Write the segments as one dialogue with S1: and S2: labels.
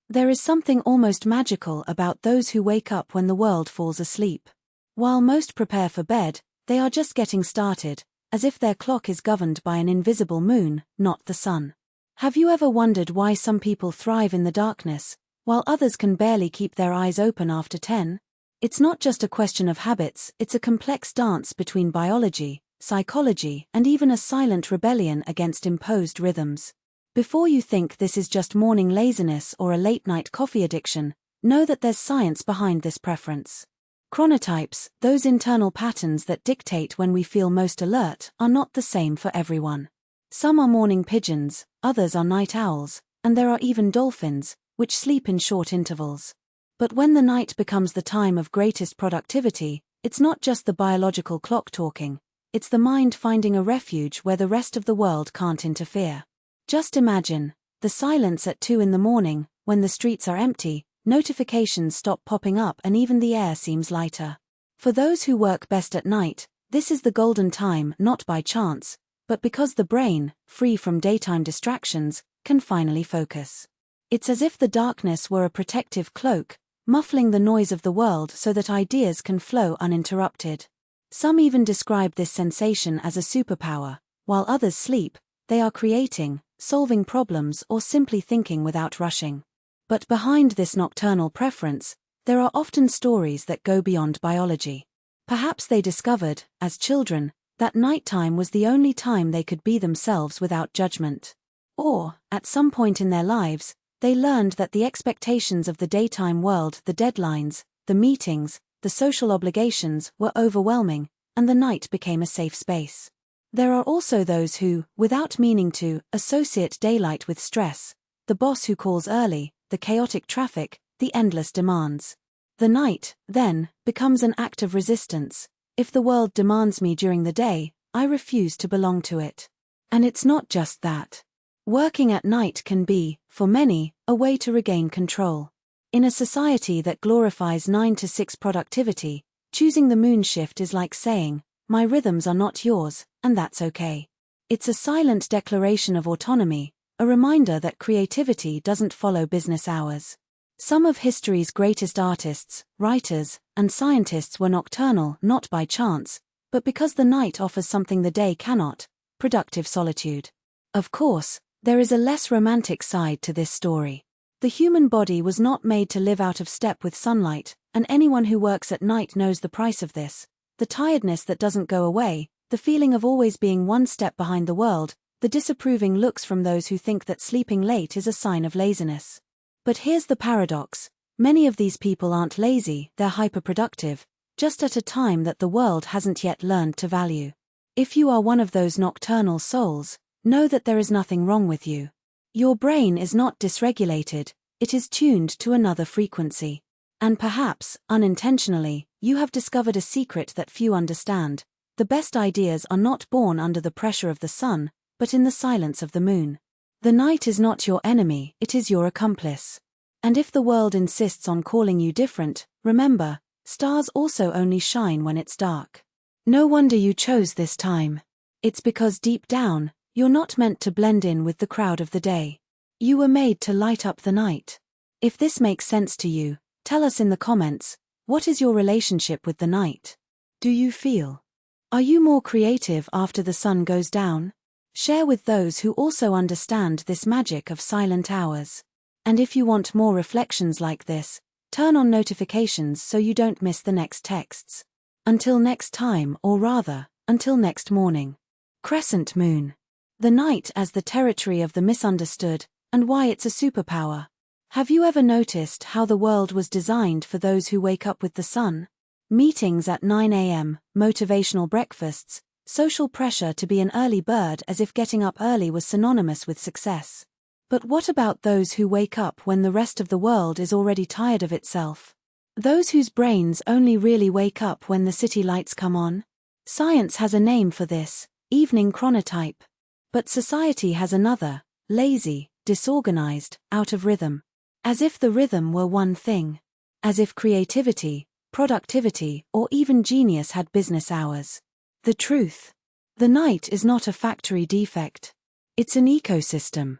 S1: There is something almost magical about those who wake up when the world falls asleep. While most prepare for bed, they are just getting started, as if their clock is governed by an invisible moon, not the sun. Have you ever wondered why some people thrive in the darkness, while others can barely keep their eyes open after 10? It's not just a question of habits, it's a complex dance between biology, psychology, and even a silent rebellion against imposed rhythms. Before you think this is just morning laziness or a late-night coffee addiction, know that there's science behind this preference. Chronotypes, those internal patterns that dictate when we feel most alert, are not the same for everyone. Some are morning pigeons, others are night owls, and there are even dolphins, which sleep in short intervals. But when the night becomes the time of greatest productivity, it's not just the biological clock talking, it's the mind finding a refuge where the rest of the world can't interfere. Just imagine the silence at 2 in the morning, when the streets are empty, notifications stop popping up and even the air seems lighter. For those who work best at night, this is the golden time, not by chance, but because the brain, free from daytime distractions, can finally focus. It's as if the darkness were a protective cloak, muffling the noise of the world so that ideas can flow uninterrupted. Some even describe this sensation as a superpower. While others sleep, they are creating, solving problems, or simply thinking without rushing. But behind this nocturnal preference, there are often stories that go beyond biology. Perhaps they discovered, as children, that nighttime was the only time they could be themselves without judgment. Or, at some point in their lives, they learned that the expectations of the daytime world, the deadlines, the meetings, the social obligations, were overwhelming, and the night became a safe space. There are also those who, without meaning to, associate daylight with stress, the boss who calls early, the chaotic traffic, the endless demands. The night, then, becomes an act of resistance. If the world demands me during the day, I refuse to belong to it. And it's not just that. Working at night can be, for many, a way to regain control. In a society that glorifies 9 to 6 productivity, choosing the moon shift is like saying, "My rhythms are not yours, and that's okay." It's a silent declaration of autonomy, a reminder that creativity doesn't follow business hours. Some of history's greatest artists, writers, and scientists were nocturnal not by chance, but because the night offers something the day cannot: productive solitude. Of course, there is a less romantic side to this story. The human body was not made to live out of step with sunlight, and anyone who works at night knows the price of this. The tiredness that doesn't go away, the feeling of always being one step behind the world, the disapproving looks from those who think that sleeping late is a sign of laziness. But here's the paradox: many of these people aren't lazy, they're hyperproductive, just at a time that the world hasn't yet learned to value. If you are one of those nocturnal souls, know that there is nothing wrong with you. Your brain is not dysregulated, it is tuned to another frequency. And perhaps, unintentionally, you have discovered a secret that few understand. The best ideas are not born under the pressure of the sun, but in the silence of the moon. The night is not your enemy, it is your accomplice. And if the world insists on calling you different, remember, stars also only shine when it's dark. No wonder you chose this time. It's because deep down, you're not meant to blend in with the crowd of the day. You were made to light up the night. If this makes sense to you, tell us in the comments, what is your relationship with the night? Do you feel? Are you more creative after the sun goes down? Share with those who also understand this magic of silent hours. And if you want more reflections like this, turn on notifications so you don't miss the next texts. Until next time, or rather, until next morning. Crescent moon. The night as the territory of the misunderstood, and why it's a superpower. Have you ever noticed how the world was designed for those who wake up with the sun? Meetings at 9 a.m., motivational breakfasts, social pressure to be an early bird as if getting up early was synonymous with success. But what about those who wake up when the rest of the world is already tired of itself? Those whose brains only really wake up when the city lights come on? Science has a name for this: evening chronotype. But society has another: lazy, disorganized, out of rhythm. As if the rhythm were one thing. As if creativity, productivity, or even genius had business hours. The truth: the night is not a factory defect. It's an ecosystem.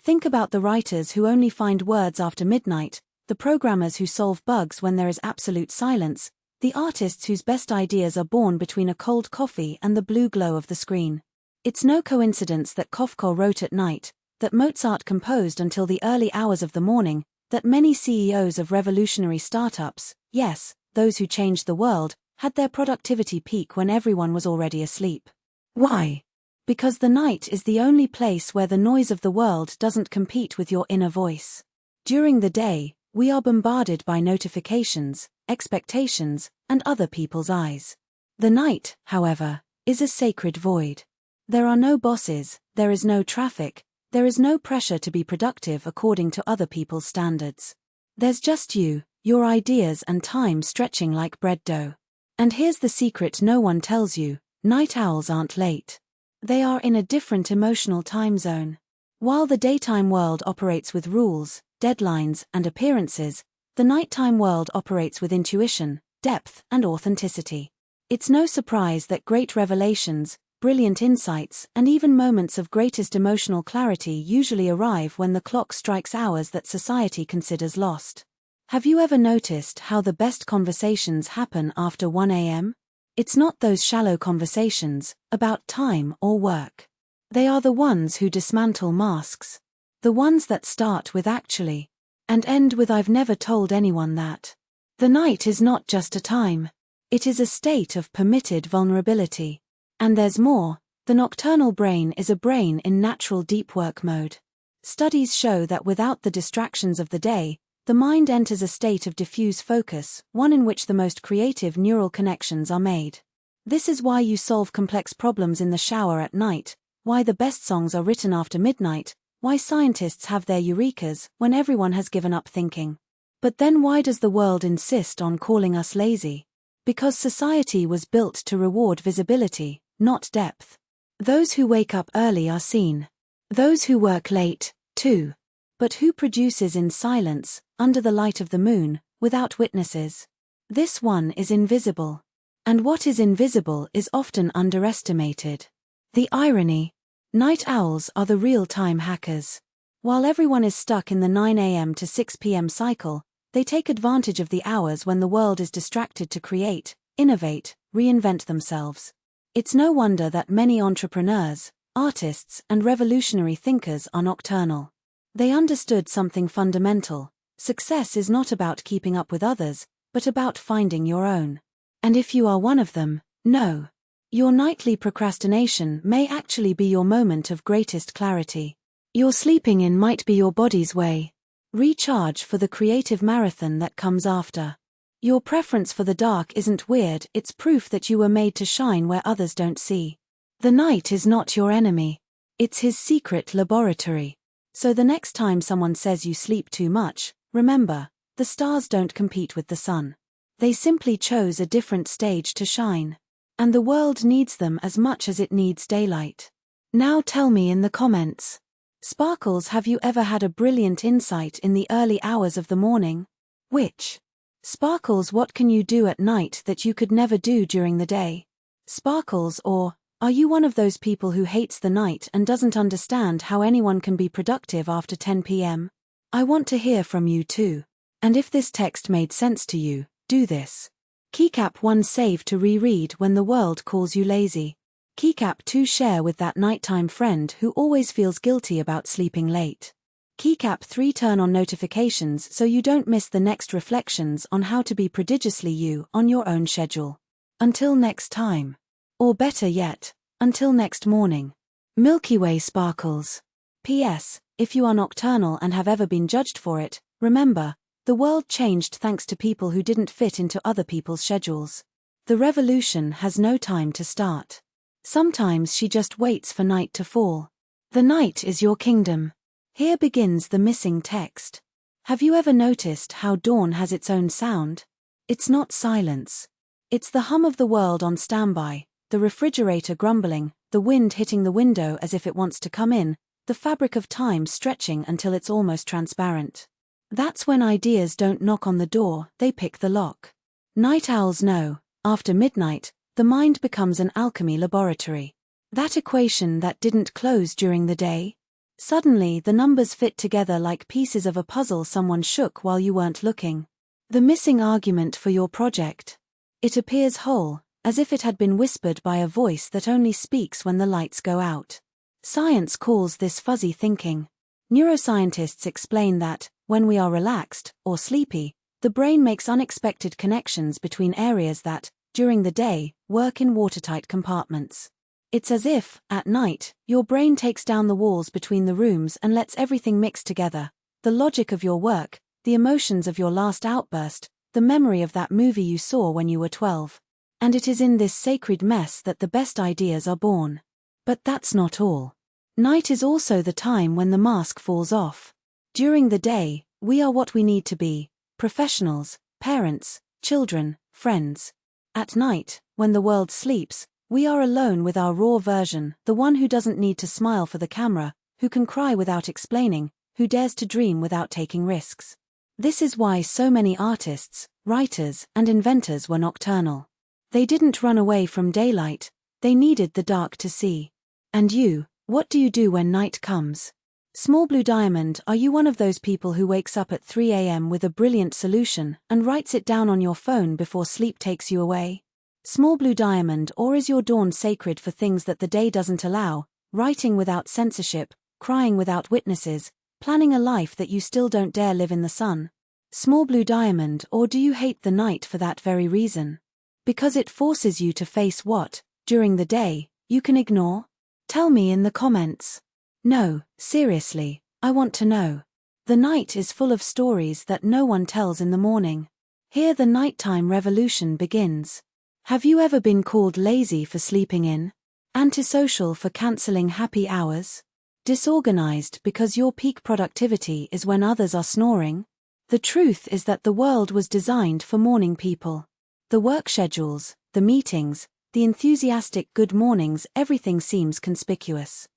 S1: Think about the writers who only find words after midnight, the programmers who solve bugs when there is absolute silence, the artists whose best ideas are born between a cold coffee and the blue glow of the screen. It's no coincidence that Kafka wrote at night, that Mozart composed until the early hours of the morning, that many CEOs of revolutionary startups, yes, those who changed the world, had their productivity peak when everyone was already asleep. Why? Because the night is the only place where the noise of the world doesn't compete with your inner voice. During the day, we are bombarded by notifications, expectations, and other people's eyes. The night, however, is a sacred void. There are no bosses, there is no traffic, there is no pressure to be productive according to other people's standards. There's just you, your ideas and time stretching like bread dough. And here's the secret no one tells you: night owls aren't late. They are in a different emotional time zone. While the daytime world operates with rules, deadlines, and appearances, the nighttime world operates with intuition, depth, and authenticity. It's no surprise that great revelations, brilliant insights, and even moments of greatest emotional clarity usually arrive when the clock strikes hours that society considers lost. Have you ever noticed how the best conversations happen after 1 a.m.? It's not those shallow conversations about time or work. They are the ones who dismantle masks. The ones that start with "actually" and end with "I've never told anyone that." The night is not just a time. It is a state of permitted vulnerability. And there's more: the nocturnal brain is a brain in natural deep work mode. Studies show that without the distractions of the day, the mind enters a state of diffuse focus, one in which the most creative neural connections are made. This is why you solve complex problems in the shower at night, why the best songs are written after midnight, why scientists have their eurekas when everyone has given up thinking. But then why does the world insist on calling us lazy? Because society was built to reward visibility, not depth. Those who wake up early are seen. Those who work late, too. But who produces in silence, under the light of the moon, without witnesses? This one is invisible. And what is invisible is often underestimated. The irony: night owls are the real-time hackers. While everyone is stuck in the 9 a.m. to 6 p.m. cycle, they take advantage of the hours when the world is distracted to create, innovate, reinvent themselves. It's no wonder that many entrepreneurs, artists, and revolutionary thinkers are nocturnal. They understood something fundamental: success is not about keeping up with others, but about finding your own. And if you are one of them, know. Your nightly procrastination may actually be your moment of greatest clarity. Your sleeping in might be your body's way. Recharge for the creative marathon that comes after. Your preference for the dark isn't weird, it's proof that you were made to shine where others don't see. The night is not your enemy. It's his secret laboratory. So the next time someone says you sleep too much, remember, the stars don't compete with the sun. They simply chose a different stage to shine. And the world needs them as much as it needs daylight. Now tell me in the comments. Sparkles, have you ever had a brilliant insight in the early hours of the morning? Which? Sparkles, what can you do at night that you could never do during the day? Sparkles, or are you one of those people who hates the night and doesn't understand how anyone can be productive after 10 p.m.? I want to hear from you too. And if this text made sense to you, do this. Keycap 1, save to reread when the world calls you lazy. Keycap 2, share with that nighttime friend who always feels guilty about sleeping late. Keycap 3, turn on notifications so you don't miss the next reflections on how to be prodigiously you on your own schedule. Until next time. Or better yet, until next morning. Milky Way sparkles. P.S. If you are nocturnal and have ever been judged for it, remember, the world changed thanks to people who didn't fit into other people's schedules. The revolution has no time to start. Sometimes she just waits for night to fall. The night is your kingdom. Here begins the missing text. Have you ever noticed how dawn has its own sound? It's not silence. It's the hum of the world on standby, the refrigerator grumbling, the wind hitting the window as if it wants to come in, the fabric of time stretching until it's almost transparent. That's when ideas don't knock on the door, they pick the lock. Night owls know, after midnight, the mind becomes an alchemy laboratory. That equation that didn't close during the day? Suddenly, the numbers fit together like pieces of a puzzle someone shook while you weren't looking. The missing argument for your project. It appears whole, as if it had been whispered by a voice that only speaks when the lights go out. Science calls this fuzzy thinking. Neuroscientists explain that, when we are relaxed, or sleepy, the brain makes unexpected connections between areas that, during the day, work in watertight compartments. It's as if, at night, your brain takes down the walls between the rooms and lets everything mix together. The logic of your work, the emotions of your last outburst, the memory of that movie you saw when you were 12. And it is in this sacred mess that the best ideas are born. But that's not all. Night is also the time when the mask falls off. During the day, we are what we need to be: professionals, parents, children, friends. At night, when the world sleeps, we are alone with our raw version, the one who doesn't need to smile for the camera, who can cry without explaining, who dares to dream without taking risks. This is why so many artists, writers, and inventors were nocturnal. They didn't run away from daylight, they needed the dark to see. And you, what do you do when night comes? Small Blue Diamond, are you one of those people who wakes up at 3 a.m. with a brilliant solution and writes it down on your phone before sleep takes you away? Small Blue Diamond, or is your dawn sacred for things that the day doesn't allow, writing without censorship, crying without witnesses, planning a life that you still don't dare live in the sun? Small Blue Diamond, or do you hate the night for that very reason? Because it forces you to face what, during the day, you can ignore? Tell me in the comments. No, seriously, I want to know. The night is full of stories that no one tells in the morning. Here the nighttime revolution begins. Have you ever been called lazy for sleeping in? Antisocial for cancelling happy hours? Disorganized because your peak productivity is when others are snoring? The truth is that the world was designed for morning people. The work schedules, the meetings, the enthusiastic good mornings, everything seems conspicuous.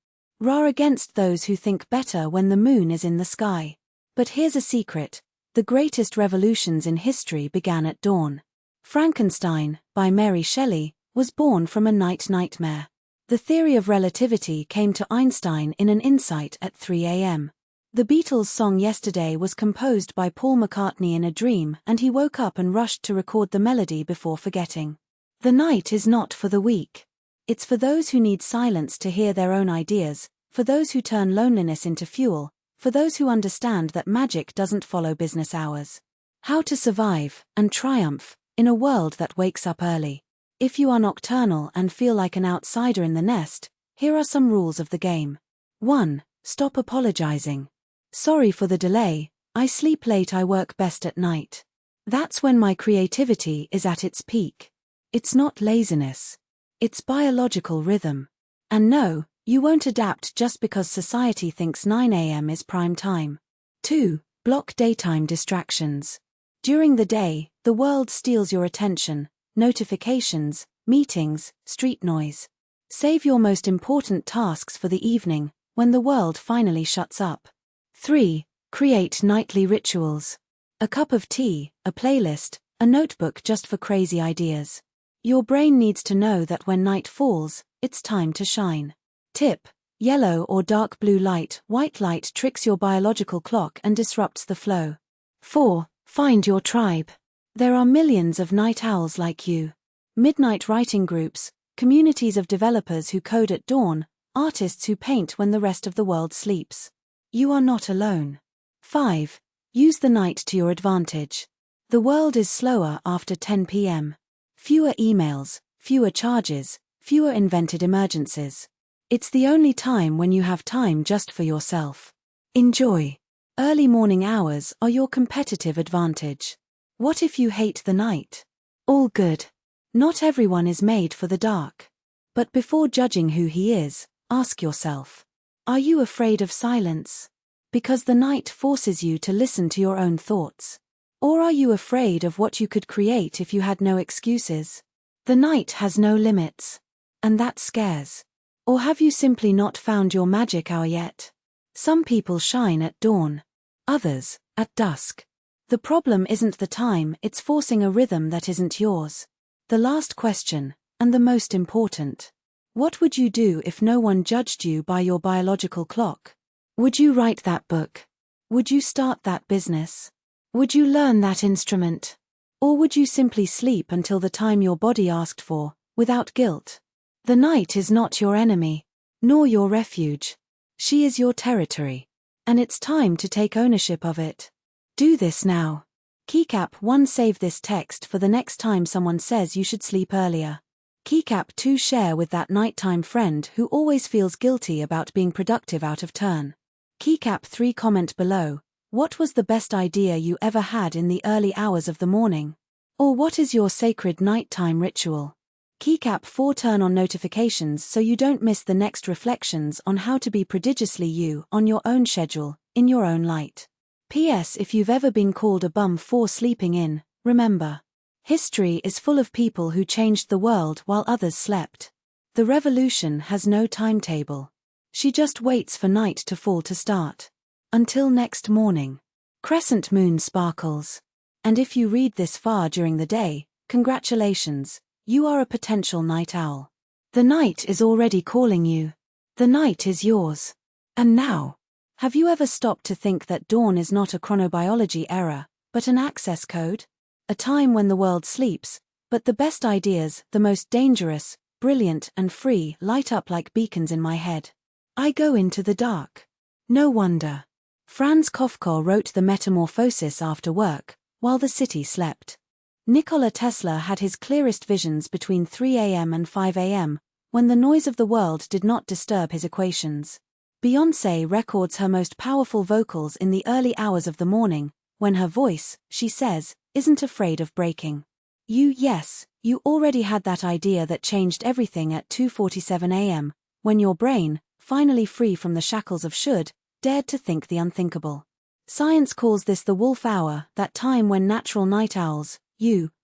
S1: Raw against those who think better when the moon is in the sky. But here's a secret: the greatest revolutions in history began at dawn. Frankenstein, by Mary Shelley, was born from a night nightmare. The theory of relativity came to Einstein in an insight at 3 a.m. The Beatles' song Yesterday was composed by Paul McCartney in a dream, and he woke up and rushed to record the melody before forgetting. The night is not for the weak. It's for those who need silence to hear their own ideas, for those who turn loneliness into fuel, for those who understand that magic doesn't follow business hours. How to survive and triumph in a world that wakes up early. If you are nocturnal and feel like an outsider in the nest, here are some rules of the game. 1. Stop apologizing. Sorry for the delay, I sleep late, I work best at night. That's when my creativity is at its peak. It's not laziness. It's biological rhythm. And no, you won't adapt just because society thinks 9 a.m. is prime time. 2. Block daytime distractions. During the day, the world steals your attention: notifications, meetings, street noise. Save your most important tasks for the evening, when the world finally shuts up. 3. Create nightly rituals. A cup of tea, a playlist, a notebook just for crazy ideas. Your brain needs to know that when night falls, it's time to shine. Tip: yellow or dark blue light, white light tricks your biological clock and disrupts the flow. 4. Find your tribe. There are millions of night owls like you. Midnight writing groups, communities of developers who code at dawn, artists who paint when the rest of the world sleeps. You are not alone. 5. Use the night to your advantage. The world is slower after 10 p.m. Fewer emails, fewer charges, fewer invented emergencies. It's the only time when you have time just for yourself. Enjoy. Early morning hours are your competitive advantage. What if you hate the night? All good. Not everyone is made for the dark. But before judging who he is, ask yourself: are you afraid of silence? Because the night forces you to listen to your own thoughts. Or are you afraid of what you could create if you had no excuses? The night has no limits. And that scares. Or have you simply not found your magic hour yet? Some people shine at dawn. Others, at dusk. The problem isn't the time, it's forcing a rhythm that isn't yours. The last question, and the most important: what would you do if no one judged you by your biological clock? Would you write that book? Would you start that business? Would you learn that instrument? Or would you simply sleep until the time your body asked for, without guilt? The night is not your enemy, nor your refuge. She is your territory. And it's time to take ownership of it. Do this now. Keycap 1. Save this text for the next time someone says you should sleep earlier. Keycap 2. Share with that nighttime friend who always feels guilty about being productive out of turn. Keycap 3. Comment below. What was the best idea you ever had in the early hours of the morning? Or what is your sacred nighttime ritual? Keycap 4. Turn on notifications so you don't miss the next reflections on how to be prodigiously you on your own schedule, in your own light. P.S. If you've ever been called a bum for sleeping in, remember. History is full of people who changed the world while others slept. The revolution has no timetable. She just waits for night to fall to start. Until next morning. Crescent moon sparkles. And if you read this far during the day, congratulations, you are a potential night owl. The night is already calling you. The night is yours. And now, have you ever stopped to think that dawn is not a chronobiology error, but an access code? A time when the world sleeps, but the best ideas, the most dangerous, brilliant and free, light up like beacons in my head. I go into the dark. No wonder. Franz Kafka wrote The Metamorphosis after work, while the city slept. Nikola Tesla had his clearest visions between 3 a.m. and 5 a.m., when the noise of the world did not disturb his equations. Beyoncé records her most powerful vocals in the early hours of the morning, when her voice, she says, isn't afraid of breaking. You already had that idea that changed everything at 2:47 a.m., when your brain, finally free from the shackles of should, dared to think the unthinkable. Science calls this the wolf hour, that time when natural night owls,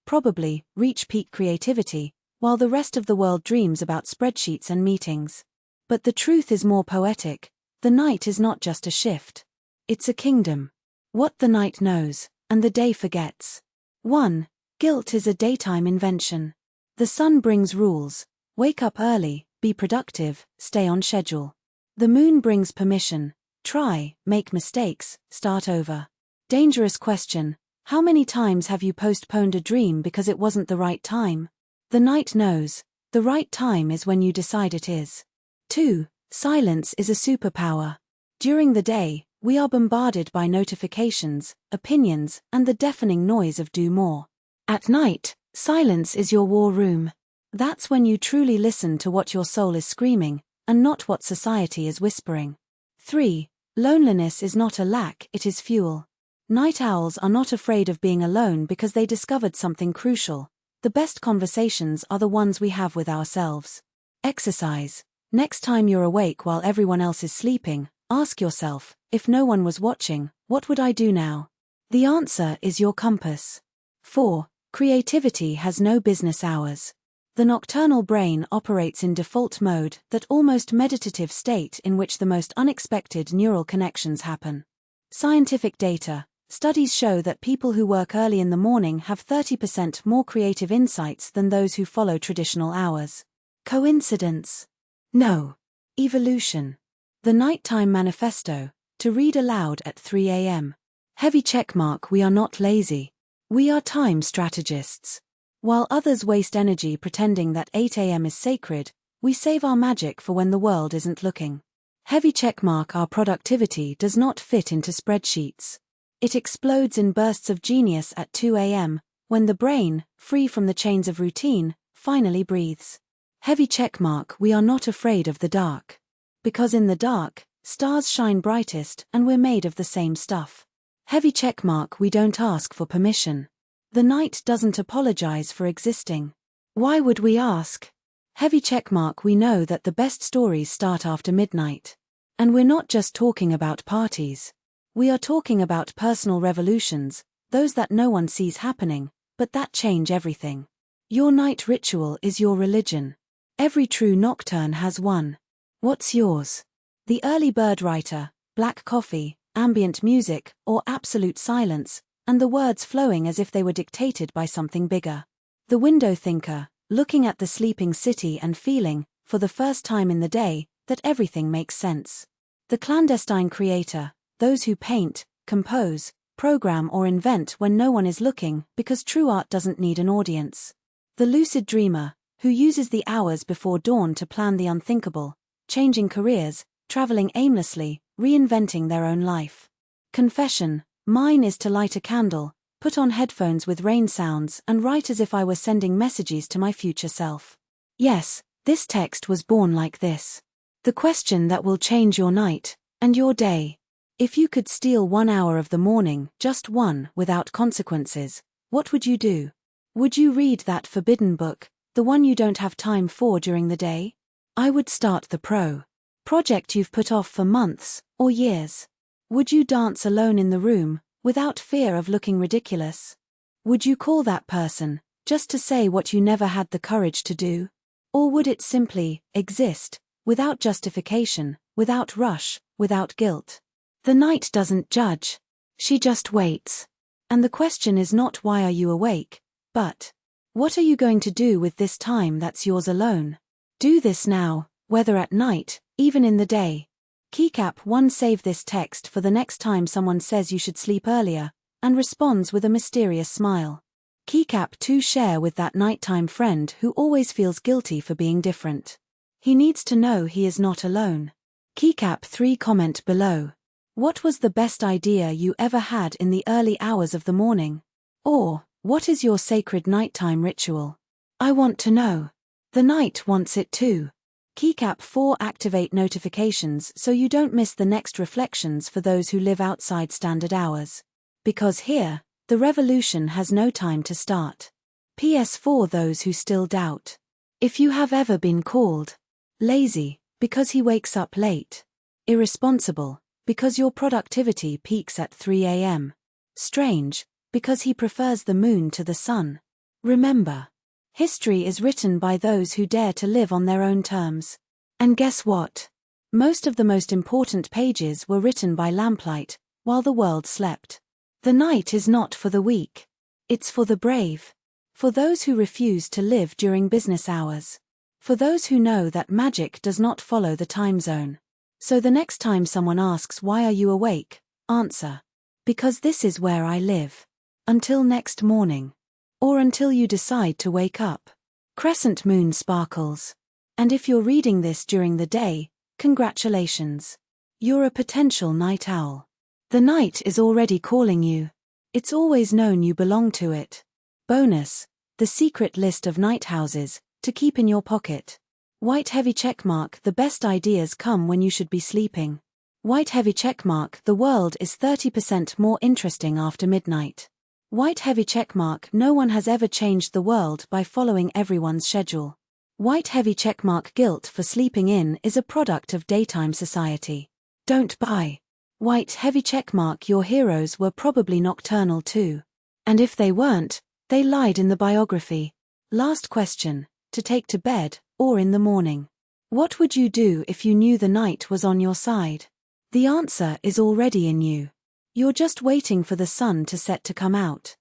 S1: probably, reach peak creativity, while the rest of the world dreams about spreadsheets and meetings. But the truth is more poetic. The night is not just a shift. It's a kingdom. What the night knows, and the day forgets. 1. Guilt is a daytime invention. The sun brings rules. Wake up early, be productive, stay on schedule. The moon brings permission. Try, make mistakes, start over. Dangerous question. How many times have you postponed a dream because it wasn't the right time? The night knows. The right time is when you decide it is. 2. Silence is a superpower. During the day, we are bombarded by notifications, opinions, and the deafening noise of do more. At night, silence is your war room. That's when you truly listen to what your soul is screaming, and not what society is whispering. 3. Loneliness is not a lack, it is fuel. Night owls are not afraid of being alone because they discovered something crucial. The best conversations are the ones we have with ourselves. Exercise. Next time you're awake while everyone else is sleeping, ask yourself, if no one was watching, what would I do now? The answer is your compass. 4. Creativity has no business hours. The nocturnal brain operates in default mode, that almost meditative state in which the most unexpected neural connections happen. Scientific data. Studies show that people who work early in the morning have 30% more creative insights than those who follow traditional hours. Coincidence? No. Evolution. The Nighttime Manifesto, to read aloud at 3 a.m. Heavy checkmark. We are not lazy. We are time strategists. While others waste energy pretending that 8 a.m. is sacred, we save our magic for when the world isn't looking. Heavy checkmark. Our productivity does not fit into spreadsheets. It explodes in bursts of genius at 2 a.m., when the brain, free from the chains of routine, finally breathes. Heavy checkmark. We are not afraid of the dark. Because in the dark, stars shine brightest and we're made of the same stuff. Heavy checkmark. We don't ask for permission. The night doesn't apologize for existing. Why would we ask? Heavy checkmark. We know that the best stories start after midnight. And we're not just talking about parties. We are talking about personal revolutions, those that no one sees happening, but that change everything. Your night ritual is your religion. Every true nocturne has one. What's yours? The early bird writer, black coffee, ambient music, or absolute silence, and the words flowing as if they were dictated by something bigger. The window thinker, looking at the sleeping city and feeling, for the first time in the day, that everything makes sense. The clandestine creator, those who paint, compose, program or invent when no one is looking, because true art doesn't need an audience. The lucid dreamer, who uses the hours before dawn to plan the unthinkable, changing careers, traveling aimlessly, reinventing their own life. Confession, mine is to light a candle, put on headphones with rain sounds and write as if I were sending messages to my future self. Yes, this text was born like this. The question that will change your night, and your day. If you could steal 1 hour of the morning, just one, without consequences, what would you do? Would you read that forbidden book, the one you don't have time for during the day? I would start the project you've put off for months, or years. Would you dance alone in the room, without fear of looking ridiculous? Would you call that person, just to say what you never had the courage to do? Or would it simply exist, without justification, without rush, without guilt? The night doesn't judge. She just waits. And the question is not why are you awake, but what are you going to do with this time that's yours alone? Do this now, whether at night, even in the day. Keycap 1 Save this text for the next time someone says you should sleep earlier, and responds with a mysterious smile. Keycap 2 Share with that nighttime friend who always feels guilty for being different. He needs to know he is not alone. Keycap 3 Comment below. What was the best idea you ever had in the early hours of the morning? Or, what is your sacred nighttime ritual? I want to know. The night wants it too. Keycap 4 Activate notifications so you don't miss the next reflections for those who live outside standard hours. Because here, the revolution has no time to start. PS4 Those who still doubt. If you have ever been called lazy, because he wakes up late. Irresponsible, because your productivity peaks at 3 a.m. Strange, because he prefers the moon to the sun. Remember, history is written by those who dare to live on their own terms. And guess what? Most of the most important pages were written by lamplight, while the world slept. The night is not for the weak. It's for the brave. For those who refuse to live during business hours. For those who know that magic does not follow the time zone. So the next time someone asks why are you awake, answer. Because this is where I live. Until next morning. Or until you decide to wake up. Crescent moon sparkles. And if you're reading this during the day, congratulations. You're a potential night owl. The night is already calling you. It's always known you belong to it. Bonus, the secret list of night houses, to keep in your pocket. White heavy checkmark. The best ideas come when you should be sleeping. White heavy checkmark. The world is 30% more interesting after midnight. White heavy checkmark. No one has ever changed the world by following everyone's schedule. White heavy checkmark. Guilt for sleeping in is a product of daytime society. Don't buy. White heavy checkmark. Your heroes were probably nocturnal too. And if they weren't, they lied in the biography. Last question, to take to bed, or in the morning. What would you do if you knew the night was on your side? The answer is already in you. You're just waiting for the sun to set to come out.